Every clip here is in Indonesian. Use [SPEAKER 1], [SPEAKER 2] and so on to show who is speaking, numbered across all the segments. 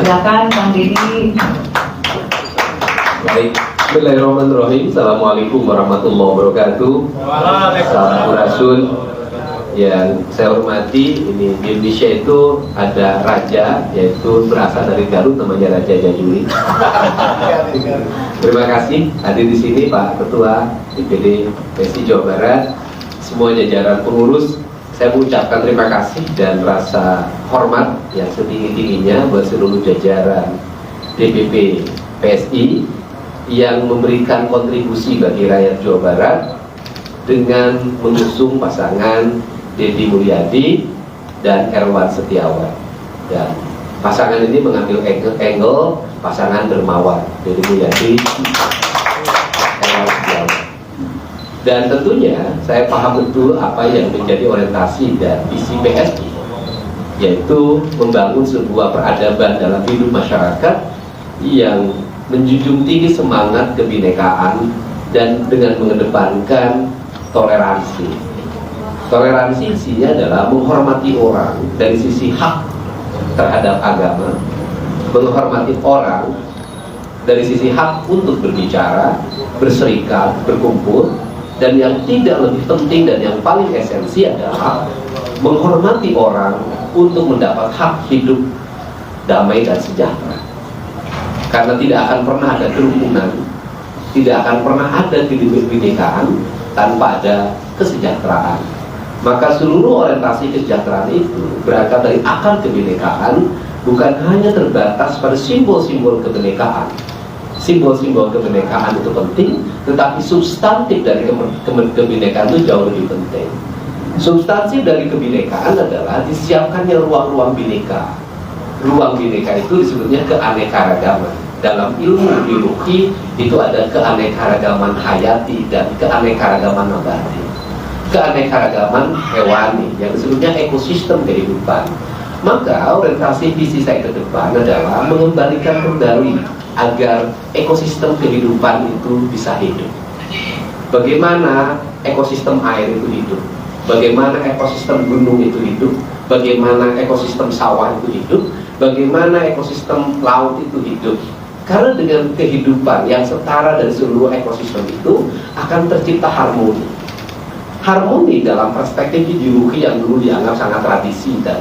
[SPEAKER 1] Silakan Kang Deddy.
[SPEAKER 2] Baik, Bismillahirrahmanirrahim. Assalamualaikum warahmatullahi wabarakatuh. Salam yang saya hormati, ini di Indonesia itu ada raja, yaitu berasal dari Garut, namanya Raja Jajuli. Terima kasih hadir di sini Pak Ketua DPD PSI Jawa Barat, semua jajaran pengurus. Saya mengucapkan terima kasih dan rasa hormat yang setinggi-tingginya buat seluruh jajaran DPP PSI yang memberikan kontribusi bagi rakyat Jawa Barat dengan mengusung pasangan Deddy Mulyadi dan Erwan Setiawan. Dan pasangan ini mengambil angle pasangan dermawan, Deddy Mulyadi, Erwan Setiawan. Dan tentunya saya paham betul apa yang menjadi orientasi dan visi PSI, yaitu membangun sebuah peradaban dalam hidup masyarakat yang menjunjung tinggi semangat kebinekaan dan dengan mengedepankan toleransi. Toleransi isinya adalah menghormati orang dari sisi hak terhadap agama, menghormati orang dari sisi hak untuk berbicara, berserikat, berkumpul, dan yang tidak lebih penting dan yang paling esensi adalah menghormati orang untuk mendapat hak hidup damai dan sejahtera. Karena tidak akan pernah ada kerukunan, tidak akan pernah ada kebinekaan tanpa ada kesejahteraan. Maka seluruh orientasi kesejahteraan itu berangkat dari akar kebinekaan, bukan hanya terbatas pada simbol-simbol kebinekaan. Simbol-simbol kebinekaan itu penting, tetapi substantif dari kebinekaan itu jauh lebih penting. Substansi dari kebinekaan adalah disiapkannya ruang-ruang bineka. Ruang bineka itu disebutnya keanekaragaman. Dalam ilmu biologi itu ada keanekaragaman hayati dan keanekaragaman nabati. Keanekaragaman hewani yang disebutnya ekosistem kehidupan. Maka orientasi visi saya ke depan adalah mengembalikan kembali agar ekosistem kehidupan itu bisa hidup. Bagaimana ekosistem air itu hidup, bagaimana ekosistem gunung itu hidup, bagaimana ekosistem sawah itu hidup, bagaimana ekosistem laut itu hidup. Karena dengan kehidupan yang setara dari seluruh ekosistem itu akan tercipta harmoni. Harmoni dalam perspektif ideologi yang dulu dianggap sangat tradisi dan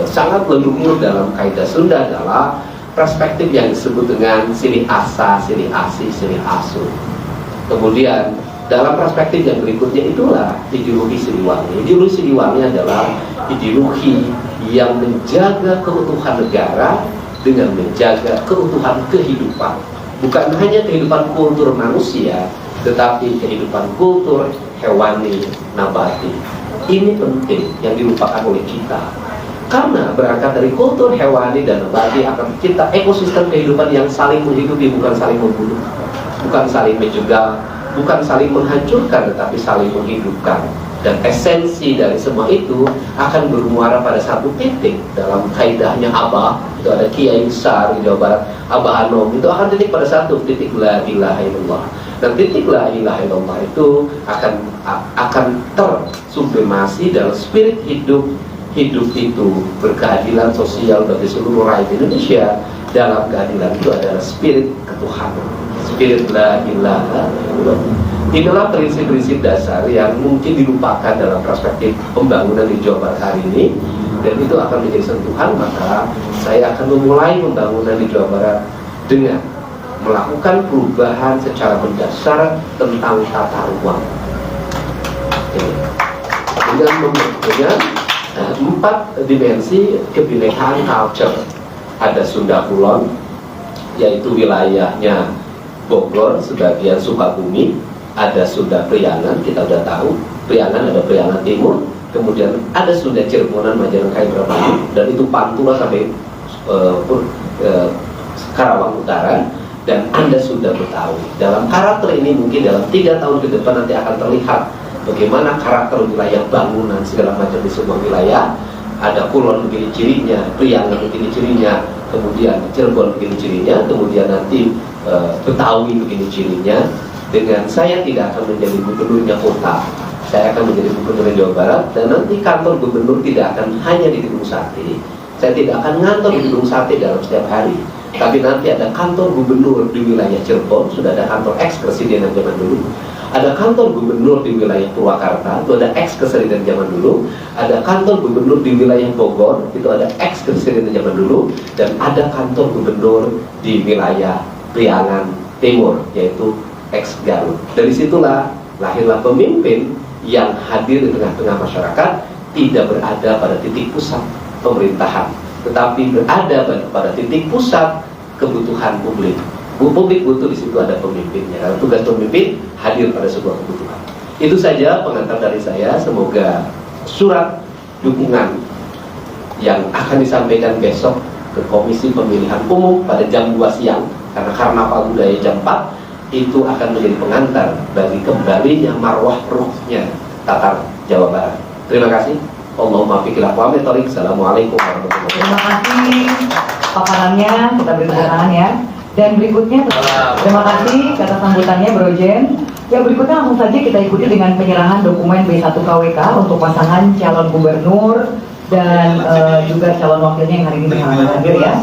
[SPEAKER 2] sangat leluhur dalam kaidah Sunda adalah perspektif yang disebut dengan silih asa, silih asi, silih asu. Kemudian dalam perspektif yang berikutnya itulah ideologi Siliwangi. Ideologi Siliwangi adalah ideologi yang menjaga keutuhan negara dengan menjaga keutuhan kehidupan. Bukan hanya kehidupan kultur manusia, tetapi kehidupan kultur hewani, nabati. Ini penting yang dilupakan oleh kita. Karena berangkat dari kultur hewani dan nabati akan tercipta ekosistem kehidupan yang saling menghidupi, bukan saling membunuh, bukan saling menjegal, bukan saling menghancurkan, tetapi saling menghidupkan. Dan esensi dari semua itu akan bermuara pada satu titik. Dalam kaidahnya Abah, itu ada Kiai besar di Jawa Barat, Abah Anom, itu akan titik pada satu titik la ilaha illallah. Dan titik la ilaha illallah itu akan tersublimasi dalam spirit hidup itu berkeadilan sosial bagi seluruh rakyat Indonesia. Dalam keadilan itu adalah spirit ketuhanan, spirit la ilaha illallah. Inilah prinsip-prinsip dasar yang mungkin dilupakan dalam perspektif pembangunan di Jawa Barat hari ini, dan itu akan menjadi sentuhan. Maka saya akan memulai pembangunan di Jawa Barat dengan melakukan perubahan secara mendasar tentang tata ruang. Dengan 4 dimensi kebinekaan culture. Ada Sunda Kulon, yaitu wilayahnya Bogor, sebagian Sukabumi. Ada Sunda Priangan, kita udah tahu Priangan, ada Priangan Timur, kemudian ada Sunda Cirebonan, Majalengka, Indramayu, dan itu Pantura sampai Karawang Utara, dan Anda Sunda Betawi. Dalam karakter ini mungkin dalam 3 tahun ke depan nanti akan terlihat bagaimana karakter wilayah bangunan segala macam di semua wilayah. Ada Kulon begini cirinya, Priangan begini cirinya, kemudian Cirebon begini cirinya, kemudian nanti Betawi begini cirinya. Dengan saya tidak akan menjadi gubernurnya kota, saya akan menjadi gubernur Jawa Barat, dan nanti kantor gubernur tidak akan hanya di Gedung Sate, Saya tidak akan ngantor di gedung sate dalam setiap hari, tapi nanti ada kantor gubernur di wilayah Cirebon, sudah ada kantor ex-presiden zaman dulu. Ada kantor gubernur di wilayah Purwakarta, itu ada ex-presiden zaman dulu. Ada kantor gubernur di wilayah Bogor, itu ada ex-presiden zaman dulu. Dan ada kantor gubernur di wilayah Priangan Timur, yaitu ex-Garut. Dari situlah lahirlah pemimpin yang hadir di tengah-tengah masyarakat, tidak berada pada titik pusat pemerintahan, tetapi berada pada titik pusat kebutuhan publik. Publik butuh, di situ ada pemimpinnya. Karena tugas pemimpin hadir pada sebuah kebutuhan. Itu saja pengantar dari saya. Semoga surat dukungan yang akan disampaikan besok ke Komisi Pemilihan Umum pada jam 2 siang, karena karnaval budaya jam 4, itu akan menjadi pengantar bagi kembalinya marwah ruhnya Tatar Jawa Barat. Terima kasih. Allahumma fiqh ila aqwamit thoriq. Assalamualaikum warahmatullahi wabarakatuh.
[SPEAKER 1] Terima kasih paparannya, kita beri tepuk tangan ya. Dan berikutnya, terima kasih atas sambutannya Bro Jen. Yang berikutnya langsung saja kita ikuti dengan penyerahan dokumen B1 KWK untuk pasangan calon gubernur dan juga calon wakilnya yang hari ini berhalangan hadir ya.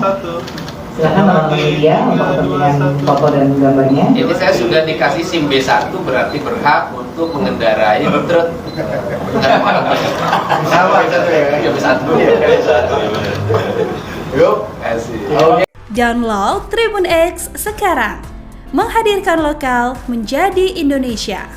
[SPEAKER 1] Silakan teman-teman media untuk kepentingan foto dan gambarnya.
[SPEAKER 2] Ini saya sudah dikasih SIM B1, berarti berhak untuk mengendarai truk. Sama ya B1. Yuk, kasih.
[SPEAKER 3] Download Tribun X sekarang, menghadirkan lokal menjadi Indonesia.